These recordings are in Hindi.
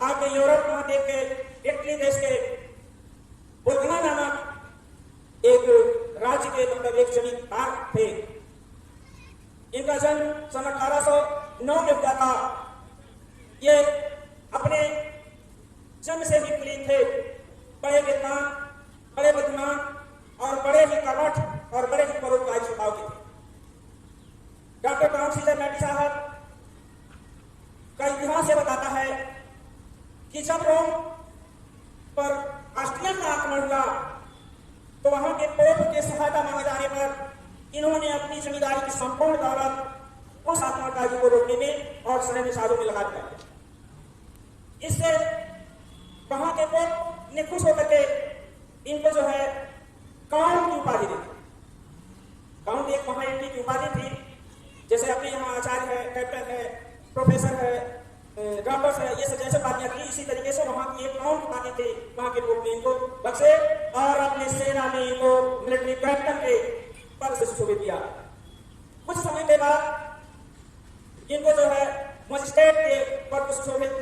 आपके यूरोप महाद्वीप के इटली देश के बुल्गाना नामक एक राज्य के मतलब एक जमींदार थे। इनका जन्म सन 1809 में हुआ था। ये अपने जन्म से ही कुलीन थे, बड़े विद्वान, बड़े बुद्धिमान और बड़े ही कर्मठ और बड़े ही परोपकारी स्वभाव के थे। डॉक्टर काउंट सीजर मैटी साहब का इतिहास ये बताता है कि जब रोम पर ऑस्ट्रियन का आक्रमण हुआ तो वहां के पोप के सहायता मांगे जाने पर इन्होंने अपनी जमींदारी की संपूर्ण दौलत उस आक्रमणकारी को रोकने में और सैन्य साधनों में लगा दिया। इससे वहां के पोप ने खुश होकर के इनको जो है काउंट की उपाधि दी। काउंट एक महायज्ञ की उपाधि थी, जैसे अपने यहाँ आचार्य है, कैप्टन है, प्रोफेसर है, डॉक्टर है, ये सब जैसे बातें थी, इसी तरीके से वहां की एक काउंट उपाधि थी। वहां के लोग ने इनको बख्शे और अपने सेना में इनको मिलिट्री कैप्टन के पद से सुशोभित किया। कुछ समय के बाद इनको जो है मजिस्ट्रेट के पद से सुशोभित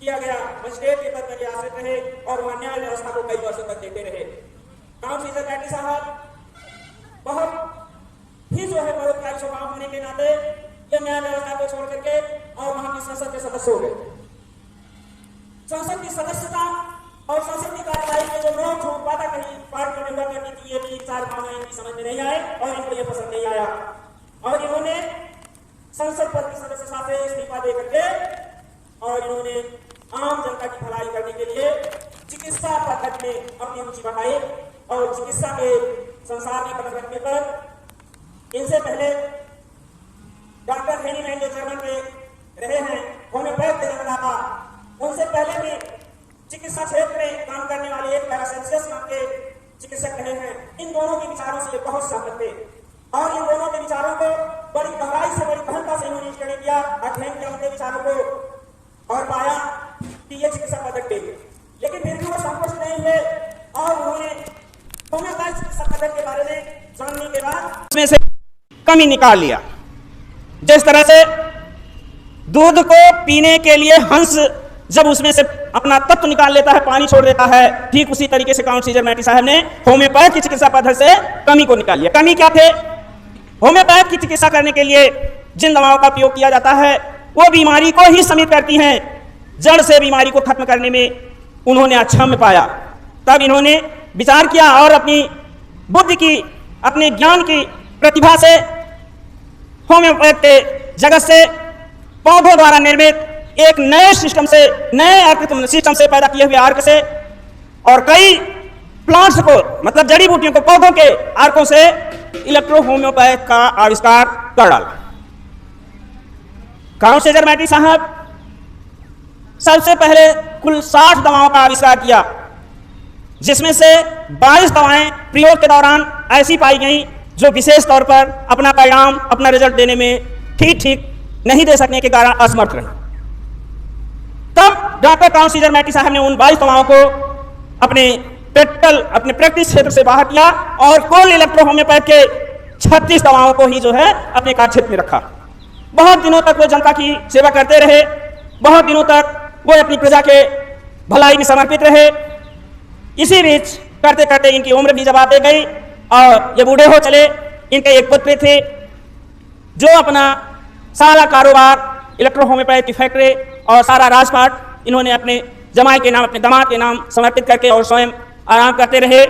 किया गया। मजिस्ट्रेट के पद में आश्रित रहे और वहां न्याय व्यवस्था को कई वर्षों तक देते रहे। काउंट सीजर मैटी साहब बहुत ही जो है परोपकारी स्वभाव होने के नाते ये न्याय व्यवस्था को छोड़ करके और वहां की संसद के सदस्य हो गए। संसद की सदस्यता और संसद की कार्यवाही में जो नोक झोंक बातें कहीं पार्टी में हुआ करती थी, ये भी चार भावनाएं इनकी समझ में नहीं आए और इनको ये पसंद नहीं आया और इन्होंने संसद पद की सदस्यता से इस्तीफा दे करके और इन्होंने आम जनता की भलाई करने के लिए चिकित्सा पद्धति में अपनी रुचि बढ़ाई और चिकित्सा के संसार में कदम रखने पर इनसे पहले डॉक्टर हेनीमैन जो जर्मन के रहे हैं, होम्योपैथ के जन्मदाता, उनसे पहले भी चिकित्सा क्षेत्र में काम करने वाले एक पैरासेल्सियस नाम के चिकित्सक रहे हैं। इन दोनों के विचारों से बहुत सहमत थे और इन दोनों के विचारों को बड़ी गहराई से, बड़ी गहनता से इन्होंने स्टडी किया, अध्ययन किया उनके विचारों को और पाया कि ये चिकित्सा पद्धति, लेकिन फिर भी वो संतुष्ट नहीं हुए और उन्होंने होम्योपैथ चिकित्सा पद्धति के बारे में जानने के बाद उसमें से कमी निकाल लिया। जिस तरह से दूध को पीने के लिए हंस जब उसमें से अपना तत्व निकाल लेता है, पानी छोड़ देता है, ठीक उसी तरीके से काउंट सीजर मैटी साहब ने होम्योपैथ की चिकित्सा पद्धति से कमी को निकाल लिया। कमी क्या थे? होम्योपैथ की चिकित्सा करने के लिए जिन दवाओं का उपयोग किया जाता है वो बीमारी को ही शमित करती हैं, जड़ से बीमारी को खत्म करने में उन्होंने अक्षम पाया। तब इन्होंने विचार किया और अपनी बुद्धि की, अपने ज्ञान की प्रतिभा से होम्योपैथ के जगत से पौधों द्वारा निर्मित एक नए सिस्टम से, नए अर्क सिस्टम से पैदा किए हुए अर्क से और कई प्लांट्स को, मतलब जड़ी बूटियों को, पौधों के अर्कों से इलेक्ट्रो होम्योपैथ का आविष्कार कर डाला। काउंट सीजर मैटी साहब सबसे पहले कुल 60 दवाओं का आविष्कार किया, जिसमें से 22 दवाएं प्रयोग के दौरान ऐसी पाई गई जो विशेष तौर पर अपना परिणाम, अपना रिजल्ट देने में ठीक नहीं दे सकने के कारण असमर्थ रही। तब डॉक्टर काउंट सीजर मैटी साहब ने उन 22 दवाओं को अपने प्रैक्टिस क्षेत्र से बाहर किया और कुल इलेक्ट्रो होम्योपैथ के 36 दवाओं को ही जो है अपने कार्य क्षेत्र में रखा। बहुत दिनों तक वो जनता की सेवा करते रहे, बहुत दिनों तक वो अपनी प्रजा के भलाई में समर्पित रहे। इसी बीच करते करते इनकी उम्र भी जब आते गई और ये बूढ़े हो चले। इनके एक पुत्र थे जो अपना सारा कारोबार, इलेक्ट्रो होम्योपैथ की फैक्ट्री और सारा राजपाट इन्होंने अपने जमाई के नाम, अपने दामाद के नाम समर्पित करके और स्वयं आराम करते रहे।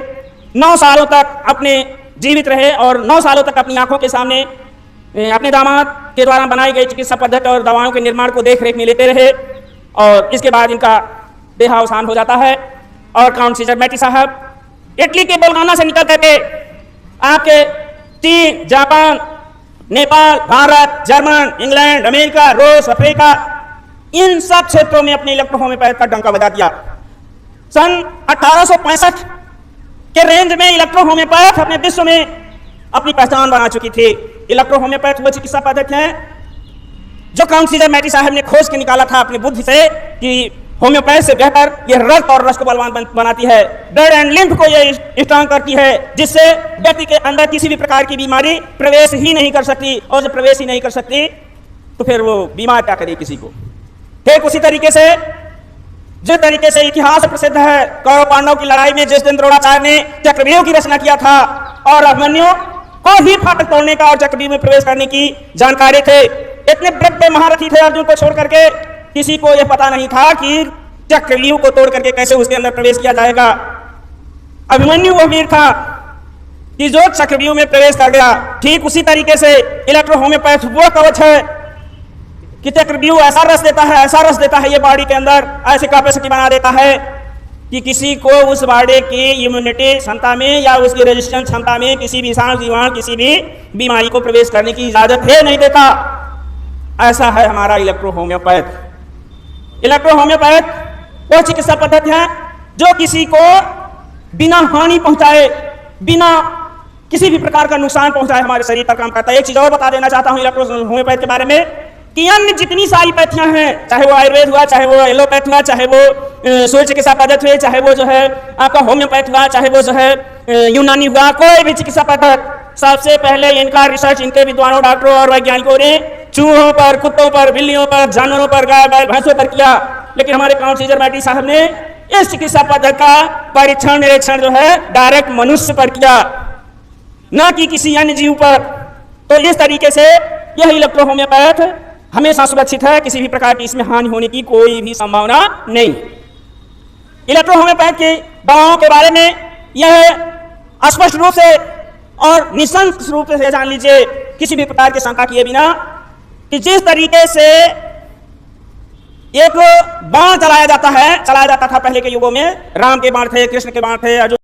9 सालों तक अपने जीवित रहे और 9 सालों तक अपनी आंखों के सामने अपने दामाद के द्वारा बनाई गई चिकित्सा पद्धति और दवाओं के निर्माण को देख रेख में लेते रहे और इसके बाद इनका देहावसान हो जाता है। और काउंट सीजर मैटी साहब इटली के बुल्गाना से निकल करके आपके चीन, Japan, Nepal, Bharat, German, England, America, रूस, अफ्रीका, इन सब क्षेत्रों में अपने इलेक्ट्रो होम्योपैथ का डंका बजा दिया। सन 1865 के रेंज में इलेक्ट्रो होम्योपैथ अपने विश्व में अपनी पहचान बना चुकी थी। इलेक्ट्रो होम्योपैथ वो चिकित्सा पद्धति है जो काउंट सीजर मैटी साहब ने खोज के निकाला था अपनी बुद्धि से कि होम्योपैथ से बेहतर ये रक्त और रस को बलवान बनाती है, ब्लड एंड लिम्फ को ये स्ट्रांग करती है, जिससे व्यक्ति के अंदर किसी भी प्रकार की बीमारी प्रवेश ही नहीं कर सकती और जब प्रवेश ही नहीं कर सकती तो फिर वो बीमार क्या करे किसी को। ठीक उसी तरीके से जिस तरीके से इतिहास प्रसिद्ध है, कौरव पांडव की लड़ाई में जिस दिन द्रोणाचार्य ने चक्रव्यूह की रचना किया था और अभिमन्यु को ही फाटक तोड़ने का और चक्रव्यूह में प्रवेश करने की जानकारी थे। इतने बड़े महारथी थे अर्जुन को छोड़ करके, किसी को यह पता नहीं था कि चक्रव्यूह को तोड़ करके कैसे उसके अंदर प्रवेश किया जाएगा। अभिमन्यु वो वीर था कि जो चक्रव्यूह में प्रवेश कर गया। ठीक उसी तरीके से इलेक्ट्रो होम्योपैथ वो कवच है कि चक्रव्यूह ऐसा रस देता है ये बॉडी के अंदर, ऐसी कैपेसिटी बना देता है कि किसी को उस बॉडी की इम्यूनिटी क्षमता में या उसकी रेजिस्टेंस क्षमता में किसी भी विषाणु जीवाणु किसी भी बीमारी को प्रवेश करने की इजाजत है नहीं देता। ऐसा है हमारा इलेक्ट्रो होम्योपैथ। इलेक्ट्रो होम्योपैथ वो चिकित्सा पद्धति है जो किसी को बिना हानि पहुंचाए, बिना किसी भी प्रकार का नुकसान पहुंचाए हमारे शरीर पर काम करता है। एक चीज और बता देना चाहता हूं इलेक्ट्रो होम्योपैथ के बारे में कि अन्य जितनी सारी पैथियां हैं, चाहे वो आयुर्वेद हुआ, चाहे वो एलोपैथ हुआ, चाहे वो सूर्य चिकित्सा पद्धति हुई, चाहे वो जो है आपका होम्योपैथ हुआ, चाहे वो जो है यूनानी हुआ, कोई भी चिकित्सा पद्धति, सबसे पहले इनका रिसर्च इनके विद्वानों, डॉक्टरों और वैज्ञानिकों ने चूहों पर, कुत्तों पर, बिल्लियों पर, जानवरों पर, गाय बैल भैंसों पर किया। लेकिन हमारे काउंट सीजर बैटी साहब ने इस चिकित्सा पद्धति का परीक्षण निरीक्षण जो है डायरेक्ट मनुष्य पर किया, न कि किसी अन्य जीव पर। तो इस तरीके से यह इलेक्ट्रो होम्योपैथ हमेशा सुरक्षित है, किसी भी प्रकार की इसमें हानि होने की कोई भी संभावना नहीं। इलेक्ट्रो होम्योपैथ की दवाओं के बारे में यह स्पष्ट रूप से और निःसंक रूप से जान लीजिए, किसी भी प्रकार की शंका किए बिना, कि जिस तरीके से एक बाण चलाया जाता था पहले के युगों में, राम के बाण थे, कृष्ण के बाण थे, अर्जुन